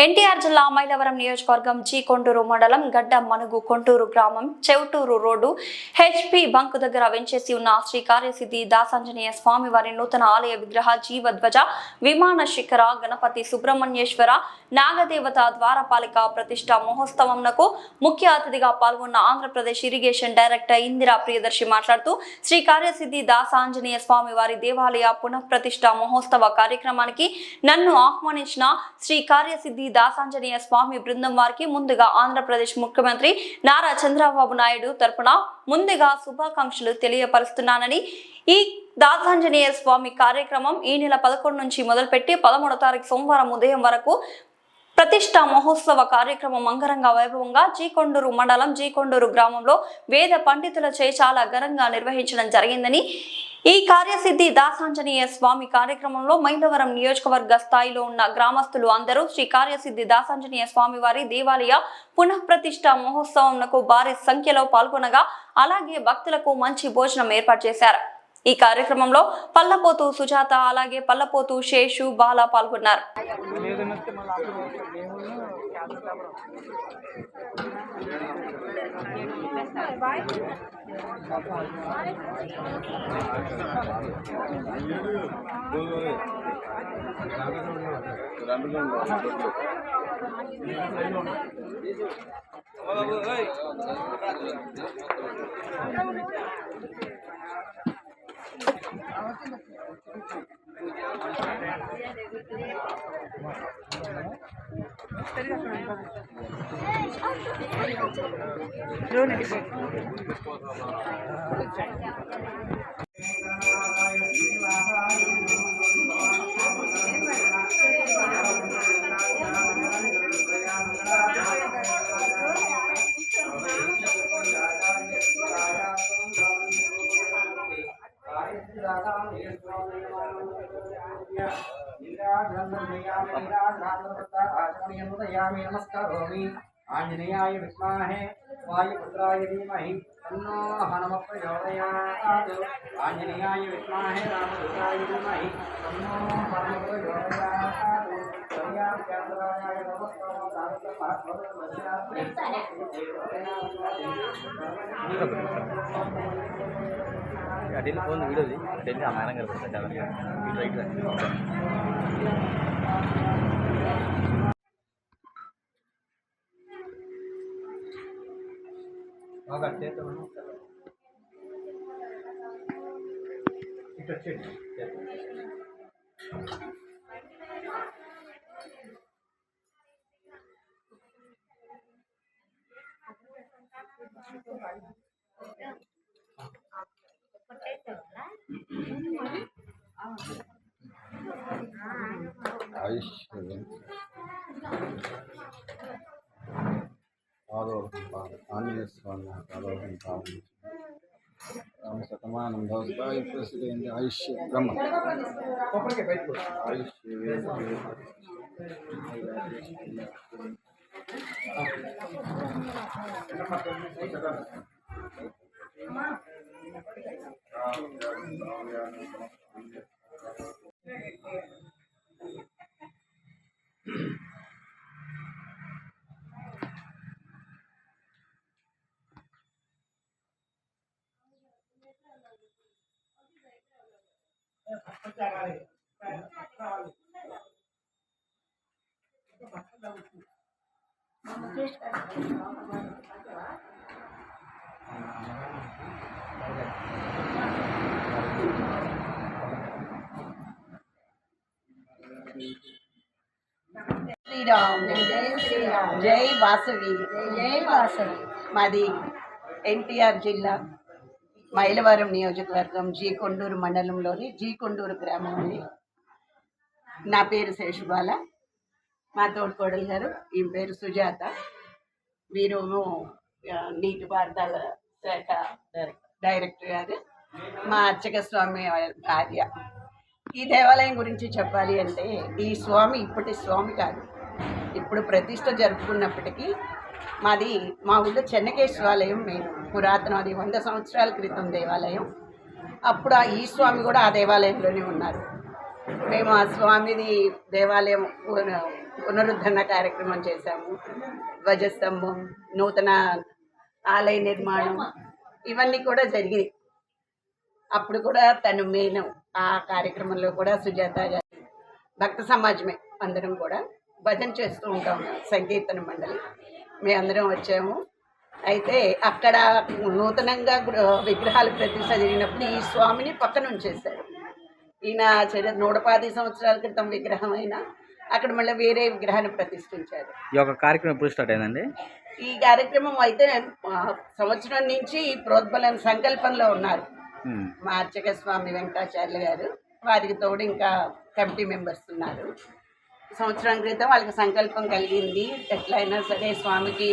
ఎన్టీఆర్ జిల్లా మైలవరం నియోజకవర్గం జి కొండూరు మండలం గడ్డ మనుగు కొంటూరు గ్రామం చెవుటూరు రోడ్డు హెచ్పి బంక్ దగ్గర వెంచేసి ఉన్న శ్రీ కార్యసిద్ధి దాసాంజనేయ స్వామి వారి నూతన ఆలయ విగ్రహ జీవధ్వజ విమాన శిఖర గణపతి సుబ్రహ్మణ్యేశ్వర నాగదేవత ద్వారపాలిక ప్రతిష్ట మహోత్సవంకు ముఖ్య అతిథిగా పాల్గొన్న ఆంధ్రప్రదేశ్ ఇరిగేషన్ డైరెక్టర్ ఇందిరా ప్రియదర్శి మాట్లాడుతూ శ్రీ కార్యసిద్ధి దాసాంజనేయ స్వామి వారి దేవాలయ పునఃప్రతిష్ట మహోత్సవ కార్యక్రమానికి నన్ను ఆహ్వానించిన శ్రీ కార్యసిద్ధి దాసాంజనేయ స్వామి బృందం వారికి ముందుగా ఆంధ్రప్రదేశ్ ముఖ్యమంత్రి నారా చంద్రబాబు నాయుడు తరపున ముందుగా శుభాకాంక్షలు తెలియపరుస్తున్నానని ఈ దాసాంజనేయ స్వామి కార్యక్రమం ఈ నెల 11 నుంచి మొదలుపెట్టి 13వ తారీఖు సోమవారం ఉదయం వరకు ప్రతిష్ఠా మహోత్సవ కార్యక్రమం అంగరంగ వైభవంగా జి కొండూరు మండలం జి కొండూరు గ్రామంలో వేద పండితులచే చాలా ఘనంగా నిర్వహించడం జరిగిందని ఈ కార్యసిద్ధి దాసాంజనేయ స్వామి కార్యక్రమంలో మైలవరం నియోజకవర్గ స్థాయిలో ఉన్న గ్రామస్తులు అందరూ శ్రీ కార్యసిద్ధి దాసాంజనేయ స్వామి వారి దేవాలయ పునఃప్రతిష్ఠ మహోత్సవంకు భారీ సంఖ్యలో పాల్గొనగా అలాగే భక్తులకు మంచి భోజనం ఏర్పాటు చేశారు। ఈ కార్యక్రమంలో పల్లపోతు సుజాత అలాగే పల్లపోతు శేషు బాల పాల్గొన్నారు। नमस्कारोमि आंजनेयाय विद्महे वायुपुत्राय धीमहि तन्नो हनुमत् प्रचोदयात्। आंजनेयाय विद्महे रामदूताय धीमहि तन्नो हनुमत् प्रचोदयात्। सर्याप्यात्राय नमस्कारो daily phone video the daily हमारा घर पर जाना राइट करते तो आंजनेय स्वामी शतमानं भवति आयुष्य ब्रह्म శ్రీరామ్ జై వాసవి మాది ఎన్టీఆర్ జిల్లా మైలవరం నియోజకవర్గం జి కొండూరు మండలంలోని జి కొండూరు గ్రామం అండి। నా పేరు శేషుబాల, మా తోడుకోడలు గారు ఈ పేరు సుజాత, వీరు నీటిపారుదల శాఖ డైరెక్టర్ గారు, మా అర్చక స్వామి భార్య। ఈ దేవాలయం గురించి చెప్పాలి అంటే ఈ స్వామి ఇప్పటి స్వామి కాదు, ఇప్పుడు ప్రతిష్ట జరుపుకున్నప్పటికీ మా ఊళ్ళో చెన్నకేశ్వరాలయం మేము పురాతనది 100 సంవత్సరాల క్రితం దేవాలయం। అప్పుడు ఈ స్వామి కూడా ఆ దేవాలయంలోనే ఉన్నారు। మేము ఆ స్వామిది దేవాలయం పునరుద్ధరణ కార్యక్రమం చేశాము. ధ్వజస్తంభం, నూతన ఆలయ నిర్మాణం ఇవన్నీ కూడా జరిగినాయి. అప్పుడు కూడా తను మెయిన్ ఆ కార్యక్రమంలో కూడా సుజాత గారి భక్త సమాజమే అందరం కూడా భజన చేస్తూ ఉంటాం. సంకీర్తన మండలి మేమందరం వచ్చాము. అయితే అక్కడ నూతనంగా విగ్రహాలు ప్రతిష్ట జరిగినప్పుడు ఈ స్వామిని పక్కన ఉంచేశారు. ఈయన 110 సంవత్సరాల క్రితం విగ్రహం అయినా అక్కడ మళ్ళీ వేరే విగ్రహాన్ని ప్రతిష్ఠించారు. ఈ యొక్క కార్యక్రమం ఎప్పుడు స్టార్ట్ అయిందండి? ఈ కార్యక్రమం అయితే సంవత్సరం నుంచి ప్రోద్బలం సంకల్పంలో ఉన్నారు. మా అర్చక స్వామి వెంకటాచార్యులు గారు, వారికి తోడు ఇంకా కమిటీ మెంబర్స్ ఉన్నారు. సంవత్సరం క్రితం వాళ్ళకి సంకల్పం కలిగింది, ఎట్లయినా సరే స్వామికి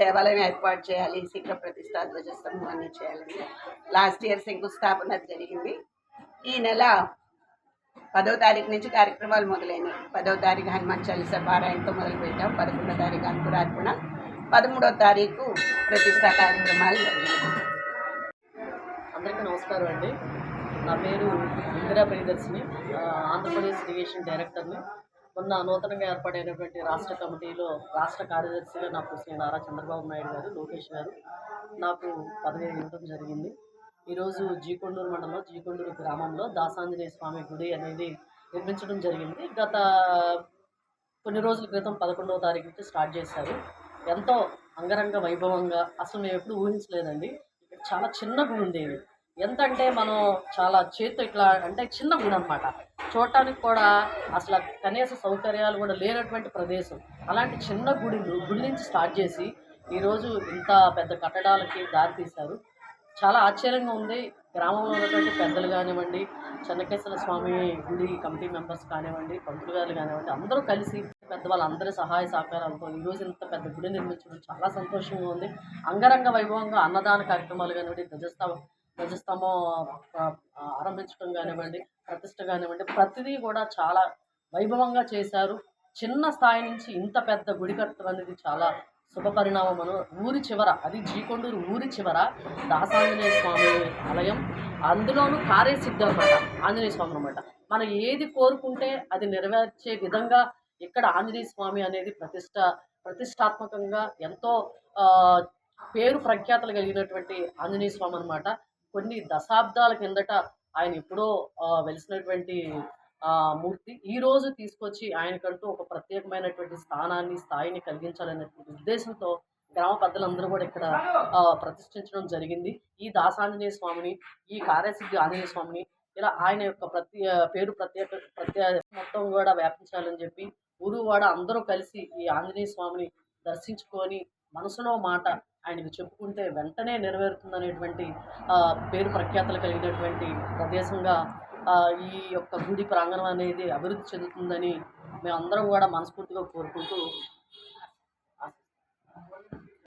దేవాలయం ఏర్పాటు చేయాలి, శిఖర ప్రతిష్ట, ధ్వజస్తంభం అన్నీ చేయాలని. లాస్ట్ ఇయర్ శంకుస్థాపన జరిగింది. ఈ నెల 10వ తారీఖు నుంచి కార్యక్రమాలు మొదలైనవి. 10వ తారీఖు హనుమాన్ చాలీసా పారాయణతో మొదలుపెట్టాం. 11వ తారీఖు అంకురార్పణ, 13వ తారీఖు ప్రతిష్టా కార్యక్రమాలు జరిగాయి. అందరికీ నమస్కారం అండి. నా పేరు ఇందిరా ప్రియదర్శిని, ఆంధ్రప్రదేశ్ ఇరిగేషన్ డైరెక్టర్ని. మొన్న నూతనంగా ఏర్పాటైనటువంటి రాష్ట్ర కమిటీలో రాష్ట్ర కార్యదర్శిగా నాకు శ్రీ నారా చంద్రబాబు నాయుడు గారు, లోకేష్ గారు నాకు పదవి ఇవ్వడం జరిగింది. ఈరోజు జీకొండూరు మండలం జీకొండూరు గ్రామంలో దాసాంజనేయ స్వామి గుడి అనేది నిర్మించడం జరిగింది. గత కొన్ని రోజుల క్రితం 11వ తారీఖు నుంచి స్టార్ట్ చేశారు. ఎంతో అంగరంగ వైభవంగా, అసలు మేము ఎప్పుడు ఊహించలేదండి. ఇక్కడ చాలా చిన్న గుడి ఉండేది. ఎంత అంటే మనం చాలా చేతి ఇట్లా అంటే చిన్న గుడి అనమాట. చూడటానికి కూడా అసలు కనీస సౌకర్యాలు కూడా లేనటువంటి ప్రదేశం. అలాంటి చిన్న గుడి నుంచి స్టార్ట్ చేసి ఈరోజు ఇంత పెద్ద కట్టడాలకి దారితీశారు. చాలా ఆశ్చర్యంగా ఉంది. గ్రామంలో ఉన్నటువంటి పెద్దలు కానివ్వండి, చెన్నకేశ్వర స్వామి గుడి కమిటీ మెంబర్స్ కానివ్వండి, పంతులు గారు కానివ్వండి, అందరూ కలిసి పెద్దవాళ్ళందరి సహాయ సహకారాలతో ఈరోజు ఇంత పెద్ద గుడి నిర్మించడం చాలా సంతోషంగా ఉంది. అంగరంగ వైభవంగా అన్నదాన కార్యక్రమాలు కానివ్వండి, ధ్వజస్తంభం ఆరంభించడం కానివ్వండి, ప్రతిష్ట కానివ్వండి, ప్రతిదీ కూడా చాలా వైభవంగా చేశారు. చిన్న స్థాయి నుంచి ఇంత పెద్ద గుడి కట్టడం అనేది చాలా శుభపరిణామం. ఊరి చివర, అది జీకొండూరు ఊరి చివర దాసాంజనేయ స్వామి ఆలయం, అందులోనూ కార్యసిద్ధి అనమాట. ఆంజనేయ స్వామి అనమాట. మనం ఏది కోరుకుంటే అది నెరవేర్చే విధంగా ఇక్కడ ఆంజనేయ స్వామి అనేది ప్రతిష్టాత్మకంగా ఎంతో పేరు ప్రఖ్యాతలు కలిగినటువంటి ఆంజనేయ స్వామి అనమాట. కొన్ని దశాబ్దాల కిందట ఆయన ఎప్పుడో వెలిసినటువంటి మూర్తి ఈరోజు తీసుకొచ్చి ఆయనకంటూ ఒక ప్రత్యేకమైనటువంటి స్థాయిని కలిగించాలనేటువంటి ఉద్దేశంతో గ్రామ పెద్దలందరూ కూడా ఇక్కడ ప్రతిష్ఠించడం జరిగింది. ఈ దాసాంజనేయ స్వామిని, ఈ కార్యసిద్ధి ఆంజనేయ స్వామిని ఇలా ఆయన యొక్క పేరు ప్రత్యేక మొత్తం కూడా వ్యాపించాలని చెప్పి ఊరువాడ అందరూ కలిసి ఈ ఆంజనేయ స్వామిని దర్శించుకొని మనసులో మాట ఆయనకు చెప్పుకుంటే వెంటనే నెరవేరుతుందనేటువంటి పేరు ప్రఖ్యాతలు కలిగినటువంటి ప్రదేశంగా ఈ యొక్క గుడి ప్రాంగణం అనేది అభివృద్ధి చెందుతుందని మేమందరం కూడా మనస్ఫూర్తిగా కోరుకుంటూ